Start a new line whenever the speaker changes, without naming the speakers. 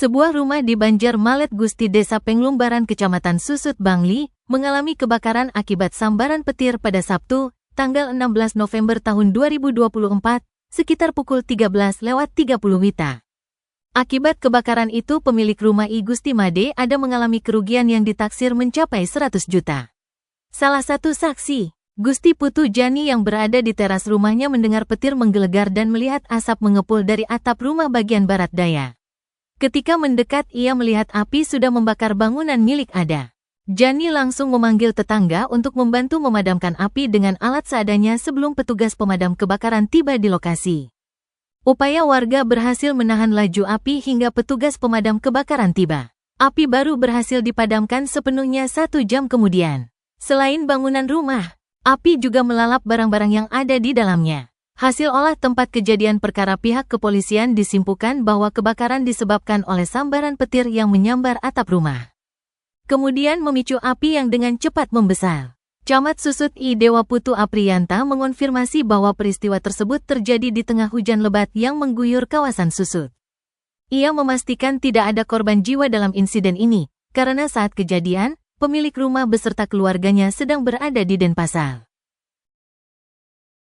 Sebuah rumah di Banjarmalet Gusti Desa Penglumbaran Kecamatan Susut Bangli mengalami kebakaran akibat sambaran petir pada Sabtu, tanggal 16 November tahun 2024, sekitar pukul 13.30 WITA. Akibat kebakaran itu pemilik rumah I Gusti Made ada mengalami kerugian yang ditaksir mencapai 100 juta. Salah satu saksi, Gusti Putu Jani yang berada di teras rumahnya mendengar petir menggelegar dan melihat asap mengepul dari atap rumah bagian barat daya. Ketika mendekat ia melihat api sudah membakar bangunan milik Ada. Jani langsung memanggil tetangga untuk membantu memadamkan api dengan alat seadanya sebelum petugas pemadam kebakaran tiba di lokasi. Upaya warga berhasil menahan laju api hingga petugas pemadam kebakaran tiba. Api baru berhasil dipadamkan sepenuhnya 1 jam kemudian. Selain bangunan rumah, api juga melalap barang-barang yang ada di dalamnya. Hasil olah tempat kejadian perkara pihak kepolisian disimpulkan bahwa kebakaran disebabkan oleh sambaran petir yang menyambar atap rumah. Kemudian memicu api yang dengan cepat membesar. Camat Susut I Dewa Putu Apriyanta mengonfirmasi bahwa peristiwa tersebut terjadi di tengah hujan lebat yang mengguyur kawasan Susut. Ia memastikan tidak ada korban jiwa dalam insiden ini, karena saat kejadian, pemilik rumah beserta keluarganya sedang berada di Denpasar.